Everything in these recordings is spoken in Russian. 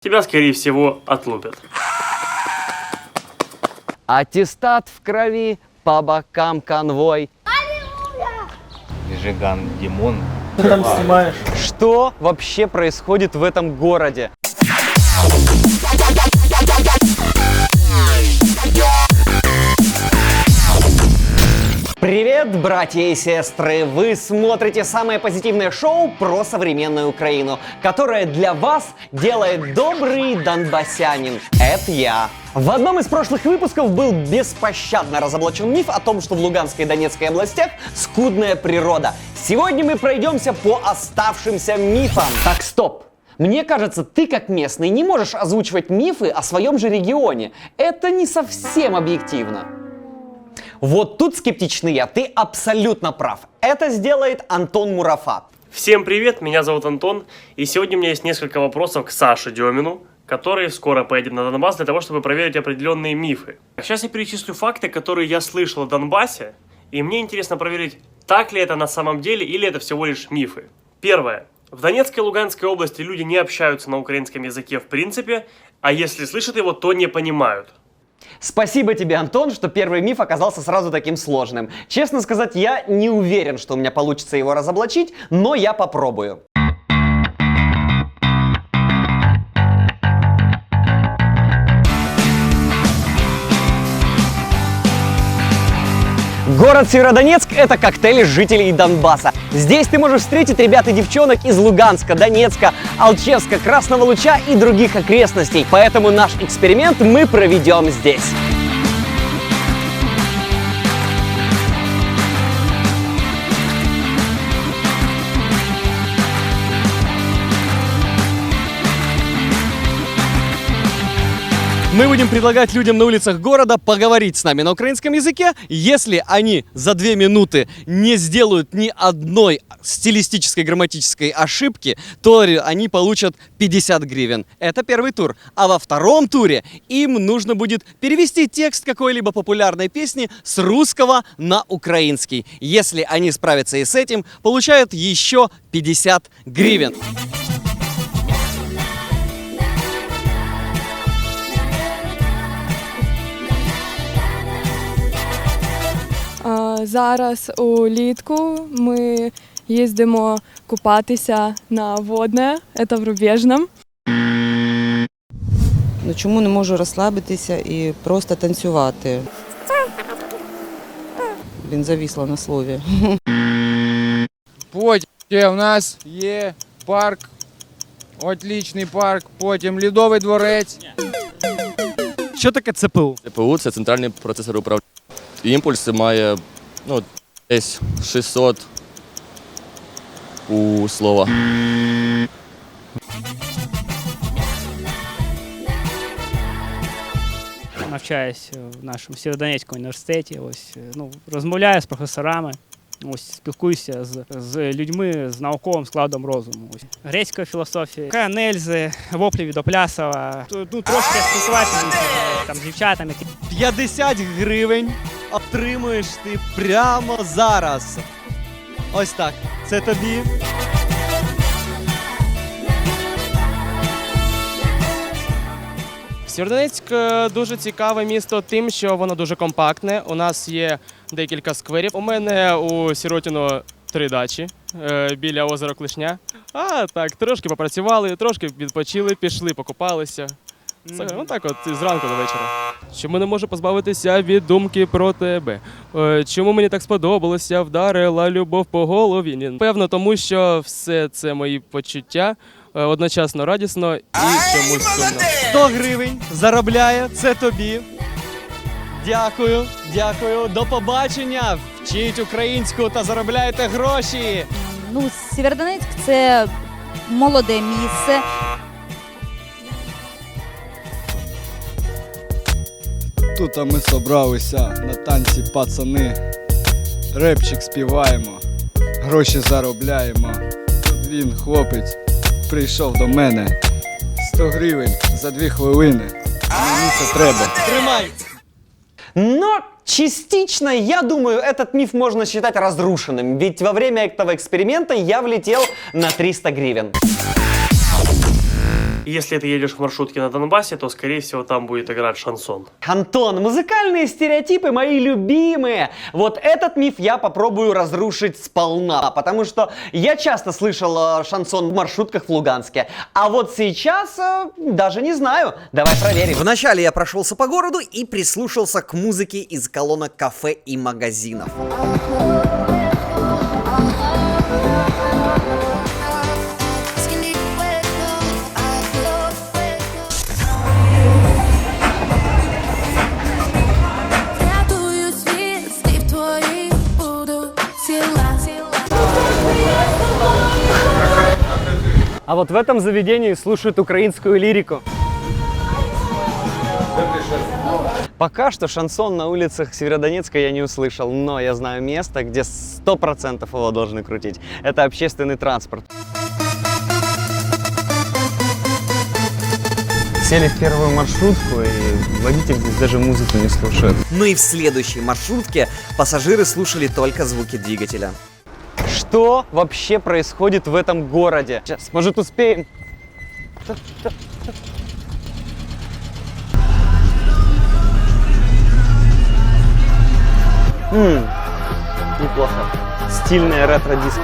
тебя, скорее всего, отлупят. Аттестат в крови, по бокам конвой. Жиган Димон. Ты там снимаешь? Что вообще происходит в этом городе? Привет, братья и сестры! Вы смотрите самое позитивное шоу про современную Украину, которое для вас делает добрый донбассянин. Это я. В одном из прошлых выпусков был беспощадно разоблачен миф о том, что в Луганской и Донецкой областях скудная природа. Сегодня мы пройдемся по оставшимся мифам. Так, стоп! Мне кажется, ты как местный не можешь озвучивать мифы о своем же регионе. Это не совсем объективно. Вот тут скептичный я, ты абсолютно прав. Это сделает Антон Мурафа. Всем привет, меня зовут Антон, и сегодня у меня есть несколько вопросов к Саше Демину, который скоро поедет на Донбасс для того, чтобы проверить определенные мифы. Сейчас я перечислю факты, которые я слышал о Донбассе, и мне интересно проверить, так ли это на самом деле, или это всего лишь мифы. Первое. В Донецкой и Луганской области люди не общаются на украинском языке в принципе, а если слышат его, то не понимают. Спасибо тебе, Антон, что первый миф оказался сразу таким сложным. Честно сказать, я не уверен, что у меня получится его разоблачить, но я попробую. Город Северодонецк – это коктейль жителей Донбасса. Здесь ты можешь встретить ребят и девчонок из Луганска, Донецка, Алчевска, Красного Луча и других окрестностей. Поэтому наш эксперимент мы проведем здесь. Мы будем предлагать людям на улицах города поговорить с нами на украинском языке. Если они за 2 минуты не сделают ни одной стилистической, грамматической ошибки, то они получат 50 гривен. Это первый тур. А во втором туре им нужно будет перевести текст какой-либо популярной песни с русского на украинский. Если они справятся и с этим, получают еще 50 гривен. Зараз улітку ми їздимо купатися на водне, це в Рубежном. Ну, чому не можу розслабитися і просто танцювати? Блін, зависла на слові. Потім у нас є парк, отличний парк, потім Льодовий дворець. Що таке ЦПУ? ЦПУ – це центральний процесор управління. Імпульс має десь 600 у слова. Навчаюсь в нашому Сєвєродонецькому університеті, розмовляю з професорами, спілкуюся з людьми з науковим складом розуму. Грецька філософія, Канельзи, воплі від Оплясова, трошки спілкуватися з дівчатами. 50 гривень отримуєш ти прямо зараз. Ось так. Це тобі. Сєвєродонецьк дуже цікаве місто тим, що воно дуже компактне. У нас є декілька скверів. У мене у Сіротіно 3 дачі біля озера Клишня. А так, трошки попрацювали, трошки відпочили, пішли, покупалися. Так от, зранку до вечора. Чому не можу позбавитися від думки про тебе? Чому мені так сподобалося, вдарила любов по голові? Певно, тому що все це мої почуття одночасно радісно і чомусь сумно. 100 гривень заробляє, це тобі. Дякую, дякую, до побачення. Вчіть українську та заробляйте гроші. Сєвєродонецьк – це молоде місце. Тут ми собралися на танці, пацани. Репчик співаємо, гроші заробляємо. Тут він, хлопець, прийшов до мене. 100 гривень за 2 хвилини. Мені це треба. Тримай! Но частично, я думаю, этот миф можно считать разрушенным, ведь во время этого эксперимента я влетел на 300 гривен. И если ты едешь в маршрутке на Донбассе, то, скорее всего, там будет играть шансон. Антон, музыкальные стереотипы мои любимые. Вот этот миф я попробую разрушить сполна, потому что я часто слышал шансон в маршрутках в Луганске. А вот сейчас даже не знаю. Давай проверим. Вначале я прошелся по городу и прислушался к музыке из колонок кафе и магазинов. А вот в этом заведении слушают украинскую лирику. Пока что шансон на улицах Северодонецка я не услышал, но я знаю место, где 100% его должны крутить. Это общественный транспорт. Сели в первую маршрутку, и водитель здесь даже музыку не слушает. Ну и в следующей маршрутке пассажиры слушали только звуки двигателя. Что вообще происходит в этом городе? Сейчас, может, успеем? Неплохо. Стильная ретро-диско.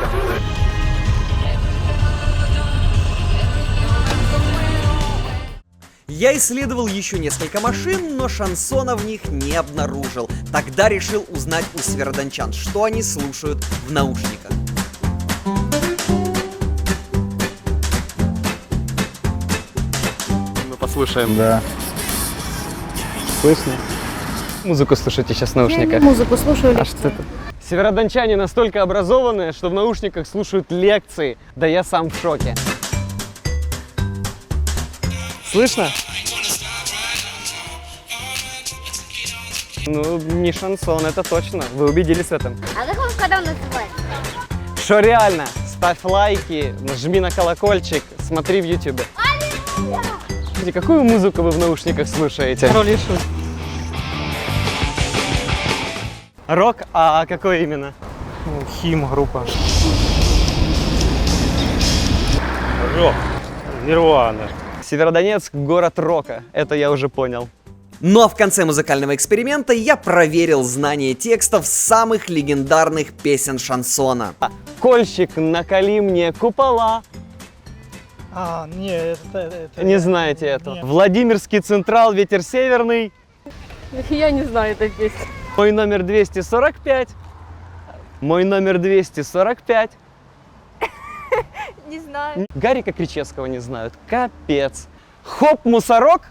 Я исследовал еще несколько машин, но шансона в них не обнаружил. Тогда решил узнать у северодончан, что они слушают в наушниках. Мы послушаем. Да. Слышно? Музыку слушайте сейчас в наушниках. Музыку слушаю. А что это? Северодончане настолько образованные, что в наушниках слушают лекции. Да я сам в шоке. Слышно? Ну, не шансон, это точно. Вы убедились в этом. А как он когда называется? Что реально? Ставь лайки, нажми на колокольчик, смотри в ютубе. Какую музыку вы в наушниках слушаете? Рок? А какой именно? Хим группа. Рок. Нирвана. Северодонецк – город рока, это я уже понял. Ну а в конце музыкального эксперимента я проверил знание текстов самых легендарных песен шансона. Кольщик, наколи мне купола. Не, Не знаете это. Владимирский Централ, ветер северный. Я не знаю этой песни. Мой номер 245. Мой номер 245. Не знаю. Гарика Кричевского не знают. Капец. Хоп, мусорок.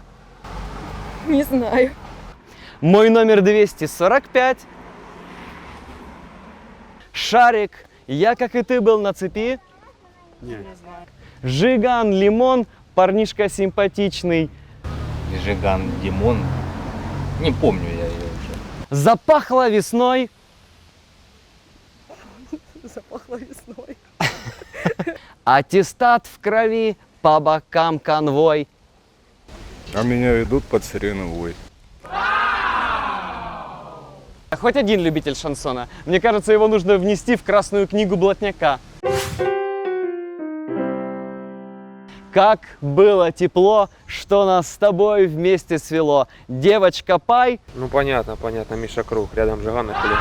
Не знаю. Мой номер 245. Шарик. Я, как и ты, был на цепи. Не знаю. Жиган, лимон. Парнишка симпатичный. Жиган Димон. Не помню я ее уже. Запахло весной. Запахло весной. Аттестат в крови, по бокам конвой. А меня ведут под сирену вой. Хоть один любитель шансона. Мне кажется, его нужно внести в Красную книгу блатняка. Как было тепло, что нас с тобой вместе свело. Девочка Пай. Ну понятно, Миша Круг, рядом Жиган и Хулиган.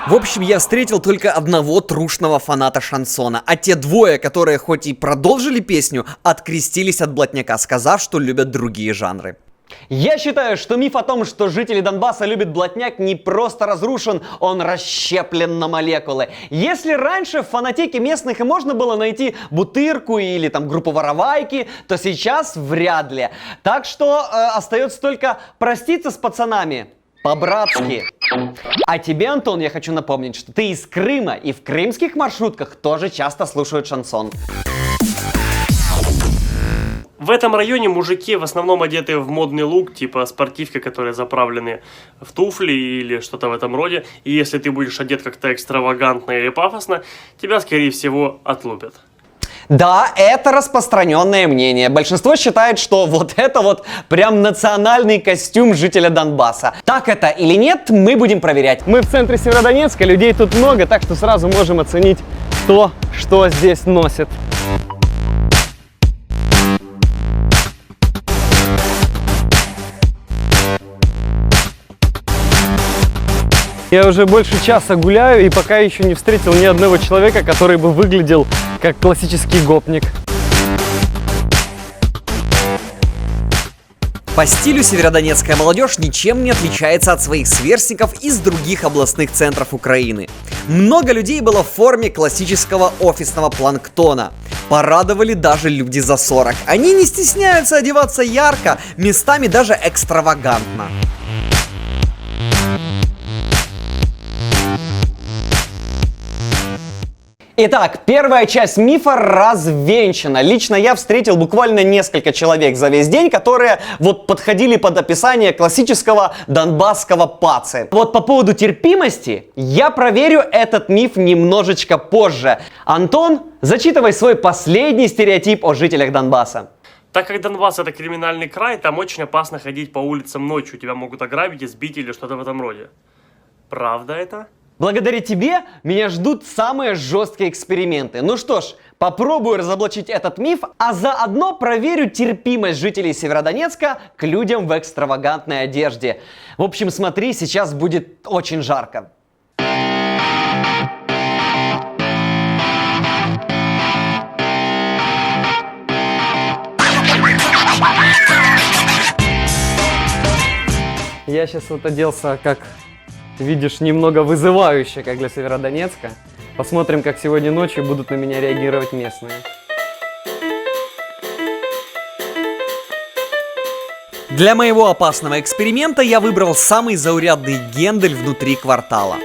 В общем, я встретил только одного трушного фаната шансона, а те двое, которые хоть и продолжили песню, открестились от блатняка, сказав, что любят другие жанры. Я считаю, что миф о том, что жители Донбасса любят блатняк, не просто разрушен, он расщеплен на молекулы. Если раньше в фонотеке местных и можно было найти Бутырку или там группу Воровайки, то сейчас вряд ли. Так что остается только проститься с пацанами. По-братски. А тебе, Антон, я хочу напомнить, что ты из Крыма, и в крымских маршрутках тоже часто слушают шансон. В этом районе мужики в основном одеты в модный лук, типа спортивки, которые заправлены в туфли или что-то в этом роде. И если ты будешь одет как-то экстравагантно или пафосно, тебя, скорее всего, отлупят. Да, это распространенное мнение. Большинство считает, что вот это вот прям национальный костюм жителя Донбасса. Так это или нет, мы будем проверять. Мы в центре Северодонецка, людей тут много, так что сразу можем оценить то, что здесь носит. Я уже больше часа гуляю и пока еще не встретил ни одного человека, который бы выглядел как классический гопник. По стилю северодонецкая молодежь ничем не отличается от своих сверстников из других областных центров Украины. Много людей было в форме классического офисного планктона. Порадовали даже люди за 40. Они не стесняются одеваться ярко, местами даже экстравагантно. Итак, первая часть мифа развенчана. Лично я встретил буквально несколько человек за весь день, которые вот подходили под описание классического донбасского пацы. Вот по поводу терпимости я проверю этот миф немножечко позже. Антон, зачитывай свой последний стереотип о жителях Донбасса. Так как Донбасс это криминальный край, там очень опасно ходить по улицам ночью. Тебя могут ограбить, избить или что-то в этом роде. Правда это? Благодаря тебе меня ждут самые жесткие эксперименты. Ну что ж, попробую разоблачить этот миф, а заодно проверю терпимость жителей Северодонецка к людям в экстравагантной одежде. В общем, смотри, сейчас будет очень жарко. Я сейчас вот оделся, как видишь, немного вызывающе, как для Северодонецка. Посмотрим, как сегодня ночью будут на меня реагировать местные. Для моего опасного эксперимента я выбрал самый заурядный гендель внутри квартала.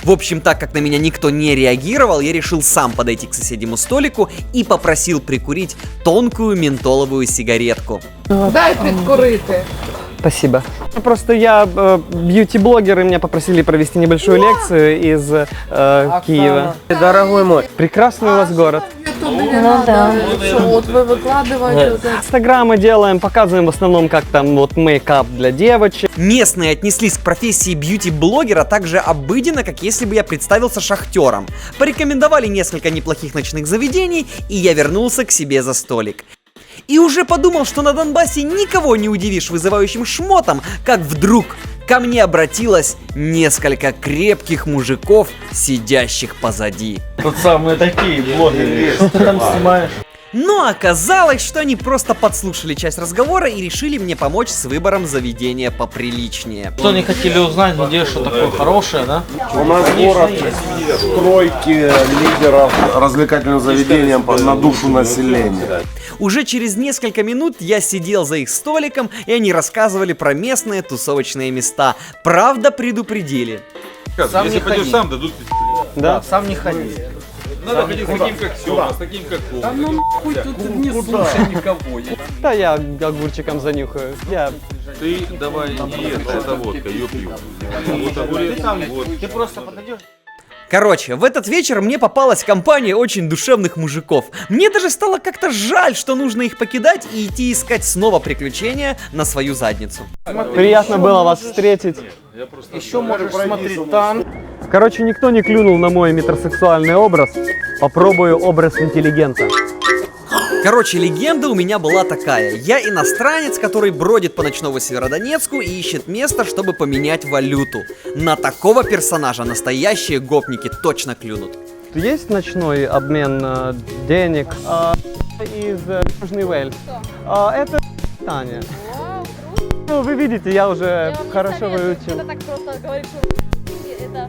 В общем, так как на меня никто не реагировал, я решил сам подойти к соседнему столику и попросил прикурить тонкую ментоловую сигаретку. Дай прикурити. Спасибо. Просто я бьюти-блогер, и меня попросили провести небольшую лекцию из Киева. Дорогой мой, прекрасный у вас город. Ну да. Вот вы выкладываете. Инстаграмы делаем, показываем в основном, как там вот мейкап для девочек. Местные отнеслись к профессии бьюти-блогера так же обыденно, как если бы я представился шахтером. Порекомендовали несколько неплохих ночных заведений, и я вернулся к себе за столик. И уже подумал, что на Донбассе никого не удивишь вызывающим шмотом, как вдруг ко мне обратилось несколько крепких мужиков, сидящих позади. Тут самые такие блогеры есть. Что ты там снимаешь? Но оказалось, что они просто подслушали часть разговора и решили мне помочь с выбором заведения поприличнее. Что они хотели узнать, где что такое хорошее, да? У нас город тройки лидеров развлекательным заведением на душу населения. Уже через несколько минут я сидел за их столиком, и они рассказывали про местные тусовочные места. Правда, предупредили. Сам если пойдешь сам, дадут пистолет. Да? Сам не ходи. Надо ходить с таким, как Сёма, с таким, как Кома. Да ну нахуй, тут не слушай никого. Да я огурчиком занюхаю. Ты давай не это водка, ее пью. Вот огурец, вот. Ты просто подойдешь. Короче, в этот вечер мне попалась компания очень душевных мужиков. Мне даже стало как-то жаль, что нужно их покидать и идти искать снова приключения на свою задницу. Приятно было вас встретить. Еще можешь смотреть там. Короче, никто не клюнул на мой метросексуальный образ. Попробую образ интеллигента. Короче, легенда у меня была такая. Я иностранец, который бродит по ночному Северодонецку и ищет место, чтобы поменять валюту. На такого персонажа настоящие гопники точно клюнут. Есть ночной обмен денег из Южный Уэльс? Это Таня. Ну, вы видите, я уже хорошо выучил. Это так просто говорить, что это...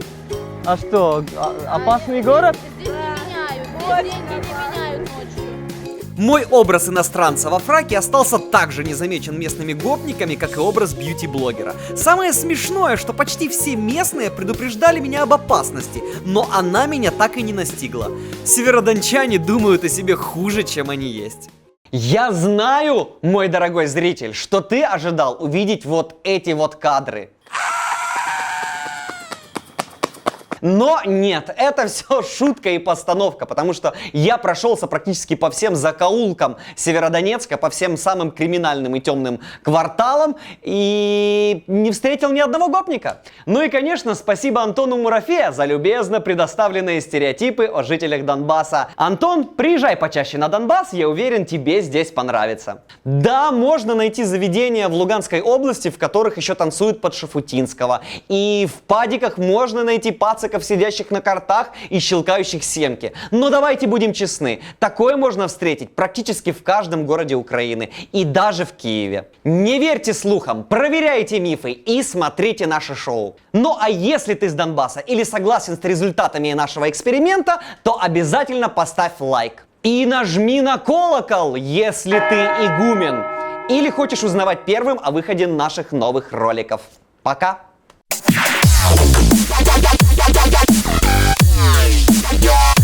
А что, опасный город? Здесь не меняют, деньги не меняют ночью. Мой образ иностранца во фраке остался так же незамечен местными гопниками, как и образ бьюти-блогера. Самое смешное, что почти все местные предупреждали меня об опасности, но она меня так и не настигла. Северодончане думают о себе хуже, чем они есть. Я знаю, мой дорогой зритель, что ты ожидал увидеть вот эти вот кадры. Но нет, это все шутка и постановка, потому что я прошелся практически по всем закоулкам Северодонецка, по всем самым криминальным и темным кварталам и не встретил ни одного гопника. Ну и, конечно, спасибо Антону Мурафея за любезно предоставленные стереотипы о жителях Донбасса. Антон, приезжай почаще на Донбасс, я уверен, тебе здесь понравится. Да, можно найти заведения в Луганской области, в которых еще танцуют под Шафутинского. И в падиках можно найти пациков, сидящих на картах и щелкающих семки. Но давайте будем честны, такое можно встретить практически в каждом городе Украины и даже в Киеве. Не верьте слухам, проверяйте мифы и смотрите наше шоу. Ну а если ты с Донбасса или согласен с результатами нашего эксперимента, то обязательно поставь лайк. И нажми на колокол, если ты игумен. Или хочешь узнавать первым о выходе наших новых роликов. Пока! Yeah.